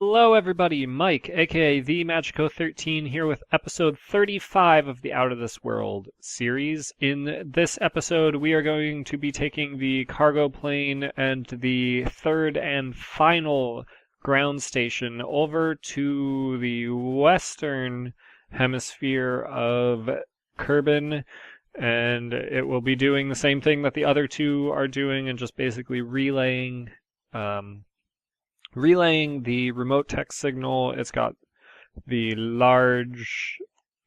Hello everybody, Mike, aka the Magico13 here with episode 35 of the Out of This World series. In this episode, we are going to be taking the cargo plane and the third and final ground station over to the western hemisphere of Kerbin, and it will be doing the same thing that the other two are doing and just basically relaying the remote text signal. It's got the large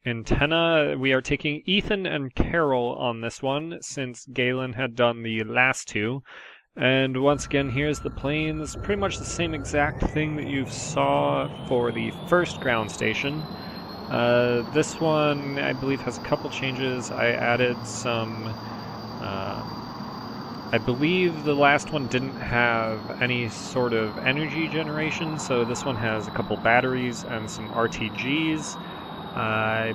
antenna. We are taking Ethan and Carol on this one, since Galen had done the last two. And once again, here's the plane. It's pretty much the same exact thing that you saw for the first ground station. This one, I believe, has a couple changes. I added some... I believe the last one didn't have any sort of energy generation, so this one has a couple batteries and some RTGs. I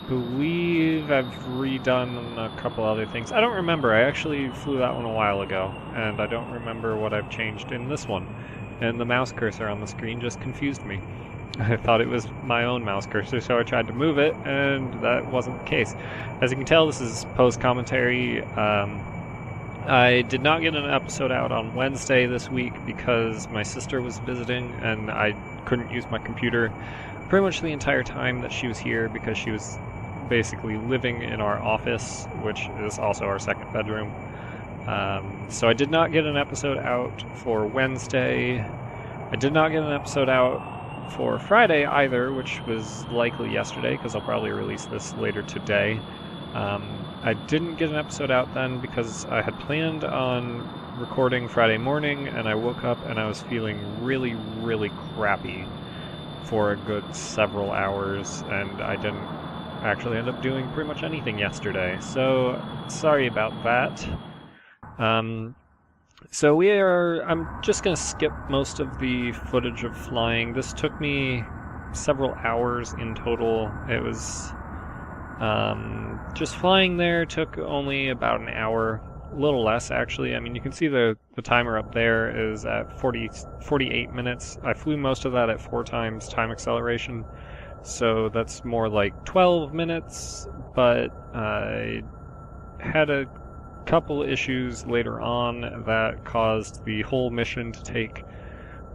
believe I've redone a couple other things. I don't remember. I actually flew that one a while ago, and I don't remember what I've changed in this one. And the mouse cursor on the screen just confused me. I thought it was my own mouse cursor, so I tried to move it, and that wasn't the case. As you can tell, this is post-commentary. I did not get an episode out on Wednesday this week because my sister was visiting and I couldn't use my computer pretty much the entire time that she was here because she was basically living in our office, which is also our second bedroom. So I did not get an episode out for Wednesday. I did not get an episode out for Friday either, which was likely yesterday because I'll probably release this later today. I didn't get an episode out then because I had planned on recording Friday morning, and I woke up and I was feeling really, really crappy for a good several hours, and I didn't actually end up doing pretty much anything yesterday. So, sorry about that. I'm just going to skip most of the footage of flying. This took me several hours in total. It was... just flying there took only about an hour, a little less actually. I mean, you can see the timer up there is at 48 minutes. I flew most of that at 4 times time acceleration, so that's more like 12 minutes, but I had a couple issues later on that caused the whole mission to take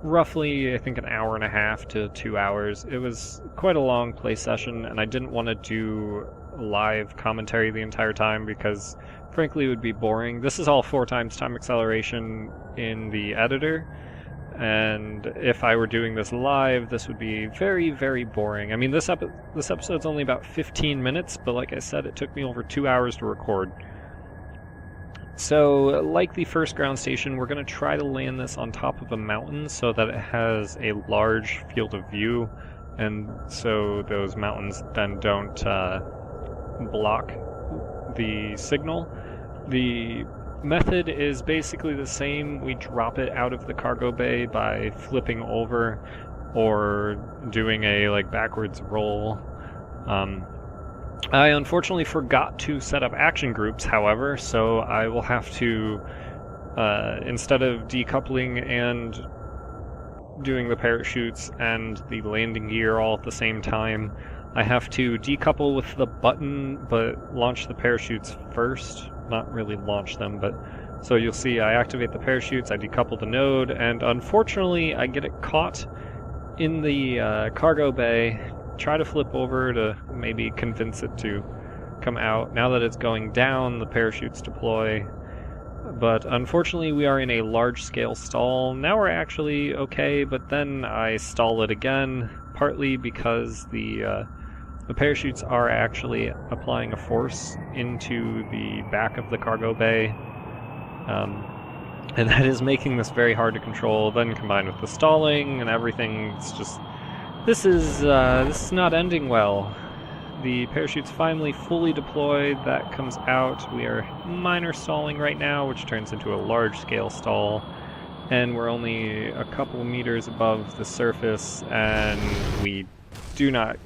roughly, I think, an hour and a half to 2 hours. It was quite a long play session, and I didn't want to do live commentary the entire time because, frankly, it would be boring. This is all 4 times time acceleration in the editor, and if I were doing this live, this would be very, very boring. I mean, this episode's only about 15 minutes, but like I said, it took me over 2 hours to record. So, like the first ground station, we're going to try to land this on top of a mountain so that it has a large field of view, and so those mountains then don't block the signal. The method is basically the same. We drop it out of the cargo bay by flipping over or doing a backwards roll. I unfortunately forgot to set up action groups, however, so I will have to, instead of decoupling and doing the parachutes and the landing gear all at the same time, I have to decouple with the button, but launch the parachutes first. Not really launch them, but... So you'll see I activate the parachutes, I decouple the node, and unfortunately I get it caught in the cargo bay. Try to flip over to maybe convince it to come out. Now that it's going down, the parachutes deploy. But unfortunately, we are in a large-scale stall. Now we're actually okay, but then I stall it again, partly because the parachutes are actually applying a force into the back of the cargo bay. And that is making this very hard to control. Then combined with the stalling and everything, it's just... This is not ending well. The parachute's finally fully deployed. That comes out. We are minor stalling right now, which turns into a large-scale stall. And we're only a couple meters above the surface, and we do not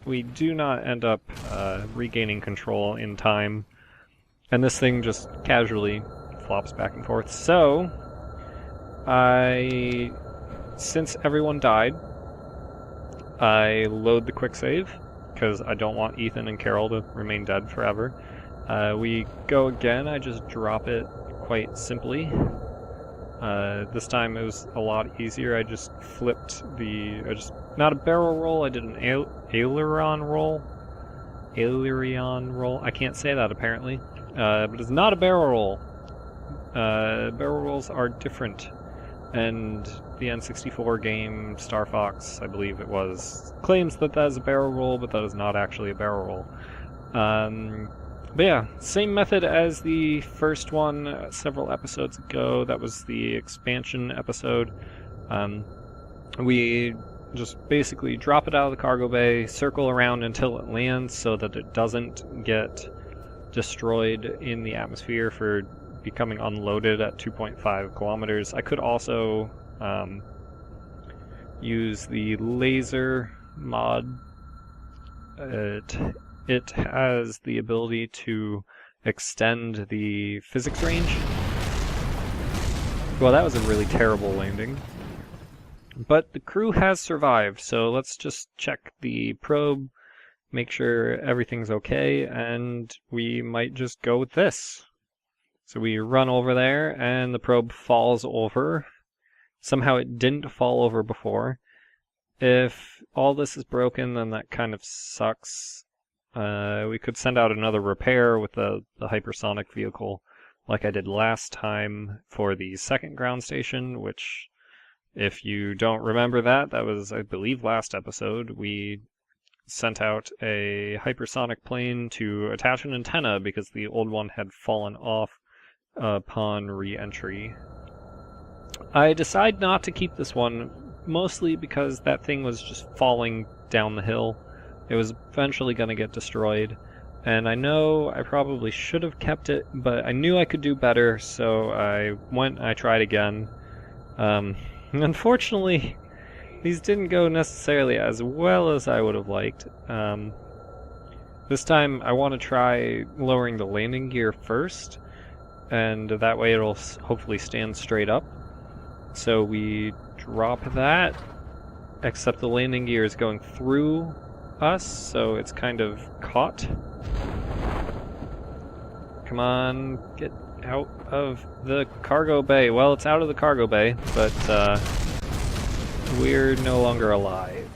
end up regaining control in time. And this thing just casually flops back and forth. So, I since everyone died, I load the quick save, because I don't want Ethan and Carol to remain dead forever. We go again, I just drop it quite simply. This time it was a lot easier. I just flipped not a barrel roll, I did an aileron roll. Aileron roll, I can't say that apparently. But it's not a barrel roll. Barrel rolls are different. And the N64 game, Star Fox, I believe it was, claims that that is a barrel roll, but that is not actually a barrel roll. But yeah, same method as the first one several episodes ago. That was the expansion episode. We just basically drop it out of the cargo bay, circle around until it lands so that it doesn't get destroyed in the atmosphere for becoming unloaded at 2.5 kilometers. I could also use the laser mod. It has the ability to extend the physics range. Well, that was a really terrible landing. But the crew has survived, so let's just check the probe, make sure everything's okay, and we might just go with this. So we run over there, and the probe falls over. Somehow it didn't fall over before. If all this is broken, then that kind of sucks. We could send out another repair with the hypersonic vehicle, like I did last time for the second ground station, which, if you don't remember that was, I believe, last episode. We sent out a hypersonic plane to attach an antenna because the old one had fallen off upon re-entry. I decided not to keep this one, mostly because that thing was just falling down the hill. It was eventually going to get destroyed, and I know I probably should have kept it, but I knew I could do better, so I tried again. Unfortunately, these didn't go necessarily as well as I would have liked. This time I want to try lowering the landing gear first, and that way it'll hopefully stand straight up. So we drop that, except the landing gear is going through us, so it's kind of caught. Come on, get out of the cargo bay. Well, it's out of the cargo bay, but we're no longer alive.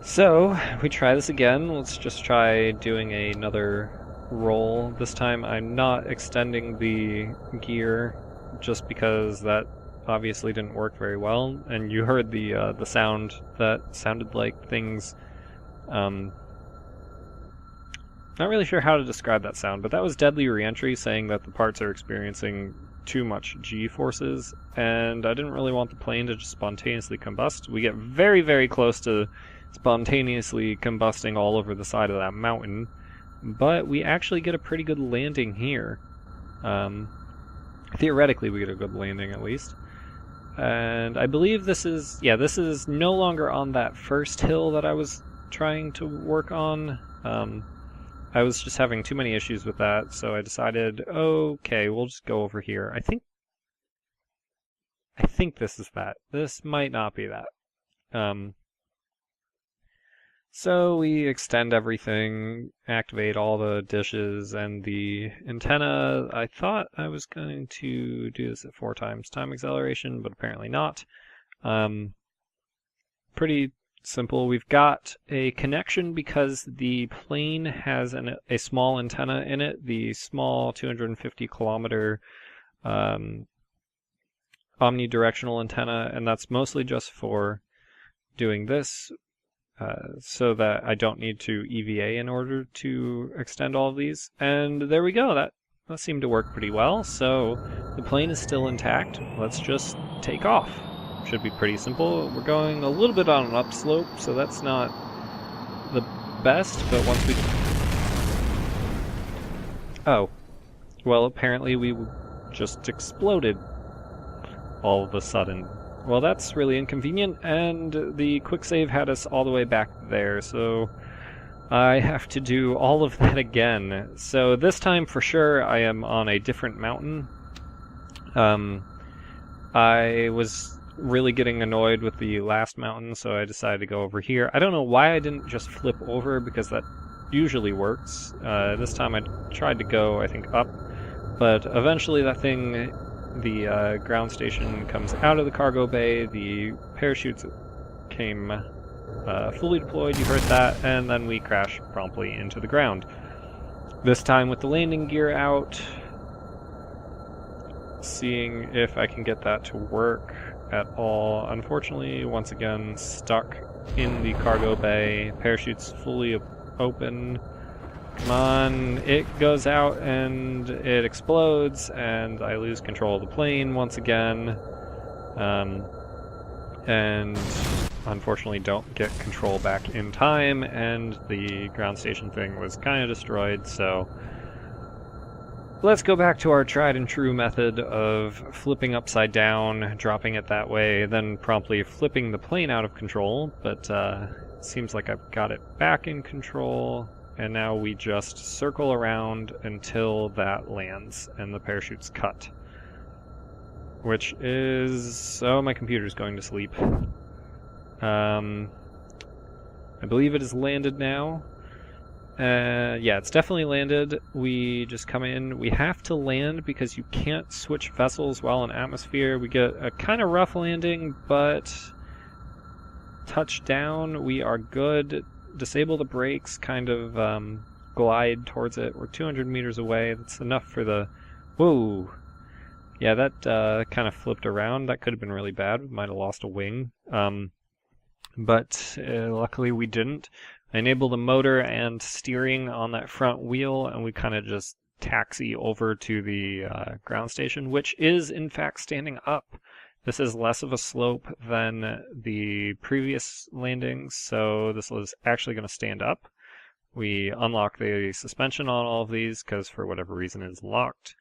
So, we try this again. Let's just try doing another roll. This time I'm not extending the gear just because that obviously didn't work very well, and you heard the sound that sounded like things. Not really sure how to describe that sound, but that was deadly reentry saying that the parts are experiencing too much G-forces, and I didn't really want the plane to just spontaneously combust. We get very, very close to spontaneously combusting all over the side of that mountain, but we actually get a pretty good landing here. Theoretically, we get a good landing at least. And I believe this is no longer on that first hill that I was trying to work on. I was just having too many issues with that, so I decided, okay, we'll just go over here. I think this is that. This might not be that. So we extend everything, activate all the dishes, and the antenna. I thought I was going to do this at 4 times time acceleration, but apparently not. Pretty simple. We've got a connection because the plane has a small antenna in it, the small 250 kilometer omnidirectional antenna, and that's mostly just for doing this. So that I don't need to EVA in order to extend all of these. And there we go, that seemed to work pretty well. So the plane is still intact. Let's just take off. Should be pretty simple. We're going a little bit on an upslope, so that's not the best, but once we... Oh. Well, apparently we just exploded all of a sudden. Well, that's really inconvenient, and the quick save had us all the way back there, so I have to do all of that again. So this time, for sure, I am on a different mountain. I was really getting annoyed with the last mountain, so I decided to go over here. I don't know why I didn't just flip over, because that usually works. This time I tried to go, I think, up, but eventually that thing, the ground station comes out of the cargo bay, the parachutes came fully deployed, you heard that, and then we crash promptly into the ground. This time with the landing gear out, seeing if I can get that to work at all. Unfortunately, once again, stuck in the cargo bay, parachutes fully open. Come on, it goes out and it explodes, and I lose control of the plane once again. And unfortunately don't get control back in time, and the ground station thing was kind of destroyed, so let's go back to our tried and true method of flipping upside down, dropping it that way, then promptly flipping the plane out of control, but it seems like I've got it back in control, and now we just circle around until that lands and the parachute's cut. Which is... oh, my computer's going to sleep. I believe it has landed now. Yeah, it's definitely landed. We just come in. We have to land because you can't switch vessels while in atmosphere. We get a kind of rough landing, but touchdown, we are good. Disable the brakes, kind of glide towards it. We're 200 meters away. That's enough for the... whoa! Yeah, that kind of flipped around. That could have been really bad. We might have lost a wing. But luckily we didn't. I enable the motor and steering on that front wheel, and we kind of just taxi over to the ground station, which is in fact standing up. This is less of a slope than the previous landings, so this is actually going to stand up. We unlock the suspension on all of these because for whatever reason it's locked.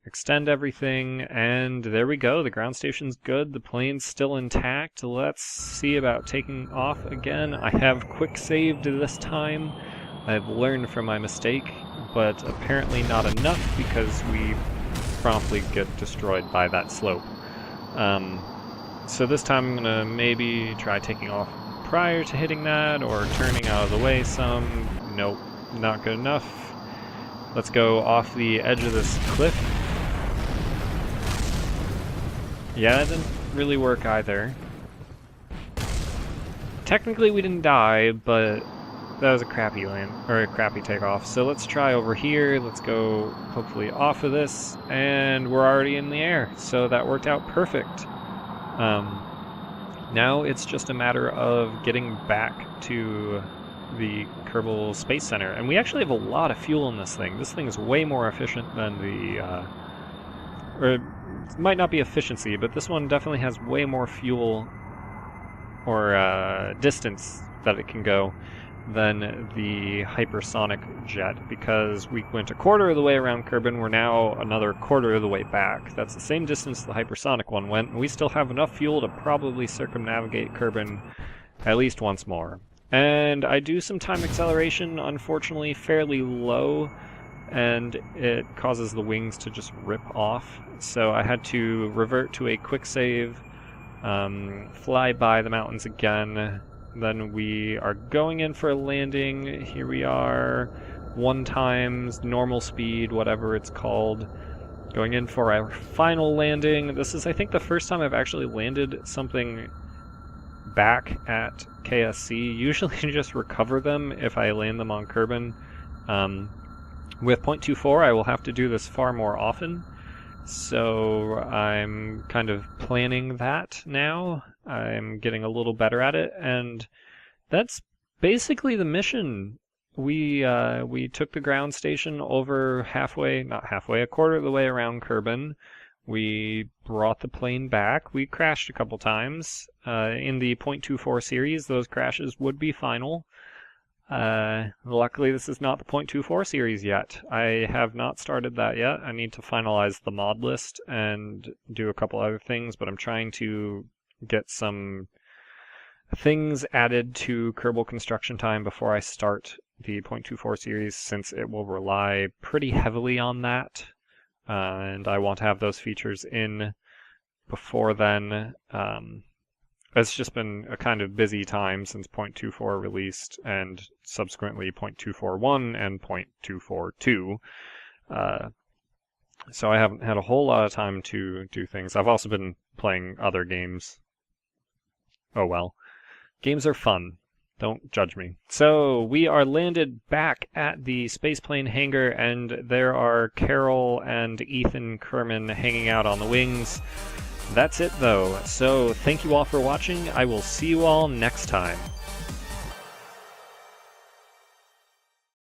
Extend everything, and there we go. The ground station's good. The plane's still intact. Let's see about taking off again. I have quick saved this time. I've learned from my mistake, but apparently not enough because we promptly get destroyed by that slope. So this time I'm gonna maybe try taking off prior to hitting that, or turning out of the way some. Nope, not good enough. Let's go off the edge of this cliff. Yeah, that didn't really work either. Technically we didn't die, but that was a crappy land, or a crappy takeoff. So let's try over here. Let's go hopefully off of this, and we're already in the air. So that worked out perfect. Now it's just a matter of getting back to the Kerbal Space Center. And we actually have a lot of fuel in this thing. This thing is way more efficient than the, or it might not be efficiency, but this one definitely has way more fuel or distance that it can go than the hypersonic jet, because we went a quarter of the way around Kerbin, we're now another quarter of the way back. That's the same distance the hypersonic one went, and we still have enough fuel to probably circumnavigate Kerbin at least once more. And I do some time acceleration, unfortunately fairly low, and it causes the wings to just rip off. So I had to revert to a quick save, fly by the mountains again. Then we are going in for a landing. Here we are, 1 times normal speed, whatever it's called. Going in for our final landing. This is, I think, the first time I've actually landed something back at KSC. Usually I just recover them if I land them on Kerbin. With 0.24, I will have to do this far more often. So I'm kind of planning that now. I'm getting a little better at it, and that's basically the mission. We took the ground station over halfway, not halfway, a quarter of the way around Kerbin. We brought the plane back. We crashed a couple times. In the 0.24 series, those crashes would be final. Luckily this is not the 0.24 series yet. I have not started that yet. I need to finalize the mod list and do a couple other things, but I'm trying to get some things added to Kerbal Construction Time before I start the 0.24 series, since it will rely pretty heavily on that, and I want to have those features in before then. It's just been a kind of busy time since 0.24 released, and subsequently 0.241 and 0.242. So I haven't had a whole lot of time to do things. I've also been playing other games. Oh well. Games are fun. Don't judge me. So we are landed back at the spaceplane hangar, and there are Carol and Ethan Kerman hanging out on the wings. That's it though. So thank you all for watching. I will see you all next time.